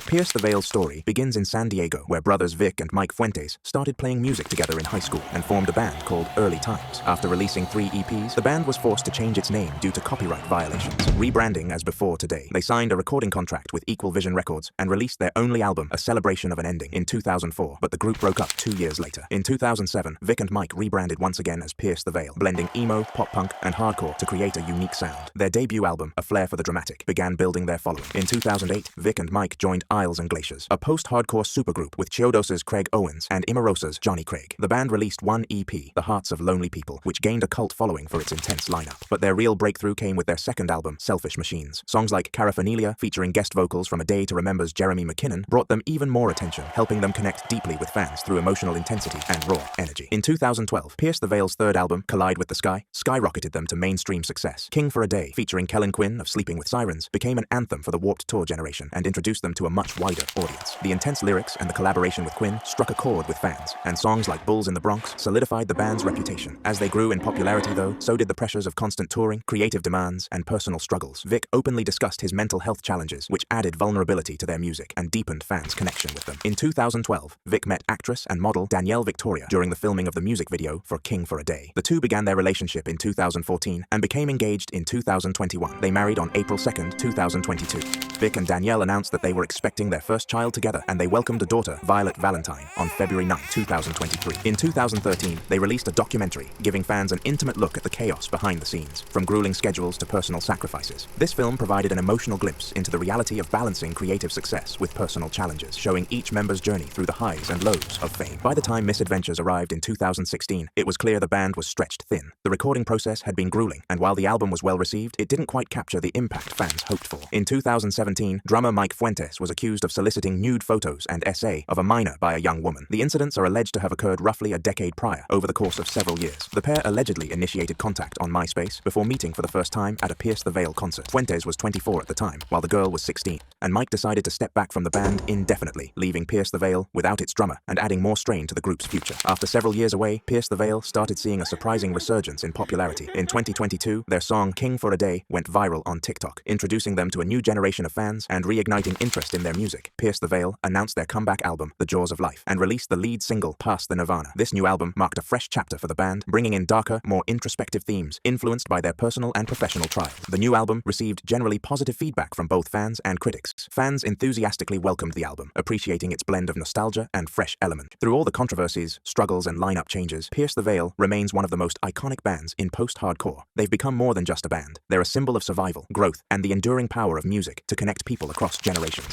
Pierce the Veil's story begins in San Diego, where brothers Vic and Mike Fuentes started playing music together in high school and formed a band called Early Times. After releasing 3 EPs, the band was forced to change its name due to copyright violations, rebranding as Before Today. They signed a recording contract with Equal Vision Records and released their only album, A Celebration of an Ending, in 2004, but the group broke up 2 years later. In 2007, Vic and Mike rebranded once again as Pierce the Veil, blending emo, pop-punk, and hardcore to create a unique sound. Their debut album, A Flair for the Dramatic, began building their following. In 2008, Vic and Mike joined Isles and Glaciers, a post-hardcore supergroup with Chiodos's Craig Owens and Imarosa's Johnny Craig. The band released one EP, The Hearts of Lonely People, which gained a cult following for its intense lineup. But their real breakthrough came with their second album, Selfish Machines. Songs like Caraphonelia, featuring guest vocals from A Day to Remember's Jeremy McKinnon, brought them even more attention, helping them connect deeply with fans through emotional intensity and raw energy. In 2012, Pierce the Veil's third album, Collide with the Sky, skyrocketed them to mainstream success. King for a Day, featuring Kellen Quinn of Sleeping with Sirens, became an anthem for the Warped Tour generation and introduced them to a much wider audience. The intense lyrics and the collaboration with Quinn struck a chord with fans, and songs like Bulls in the Bronx solidified the band's reputation. As they grew in popularity, though, so did the pressures of constant touring, creative demands, and personal struggles. Vic openly discussed his mental health challenges, which added vulnerability to their music and deepened fans' connection with them. In 2012, Vic met actress and model Danielle Victoria during the filming of the music video for King for a Day. The two began their relationship in 2014 and became engaged in 2021. They married on April 2nd, 2022. Vic and Danielle announced that they were expecting their first child together, and they welcomed a daughter, Violet Valentine, on February 9, 2023. In 2013, they released a documentary, giving fans an intimate look at the chaos behind the scenes, from grueling schedules to personal sacrifices. This film provided an emotional glimpse into the reality of balancing creative success with personal challenges, showing each member's journey through the highs and lows of fame. By the time Misadventures arrived in 2016, it was clear the band was stretched thin. The recording process had been grueling, and while the album was well received, it didn't quite capture the impact fans hoped for. In 2017, drummer Mike Fuentes was accused of soliciting nude photos and essay of a minor by a young woman. The incidents are alleged to have occurred roughly a decade prior, over the course of several years. The pair allegedly initiated contact on MySpace before meeting for the first time at a Pierce the Veil concert. Fuentes was 24 at the time, while the girl was 16, and Mike decided to step back from the band indefinitely, leaving Pierce the Veil without its drummer and adding more strain to the group's future. After several years away, Pierce the Veil started seeing a surprising resurgence in popularity. In 2022, their song King for a Day went viral on TikTok, introducing them to a new generation of fans and reigniting interest in their music. Pierce the Veil announced their comeback album, The Jaws of Life, and released the lead single, Past the Nirvana. This new album marked a fresh chapter for the band, bringing in darker, more introspective themes, influenced by their personal and professional trials. The new album received generally positive feedback from both fans and critics. Fans enthusiastically welcomed the album, appreciating its blend of nostalgia and fresh element. Through all the controversies, struggles, and lineup changes, Pierce the Veil remains one of the most iconic bands in post-hardcore. They've become more than just a band. They're a symbol of survival, growth, and the enduring power of music to connect people across generations.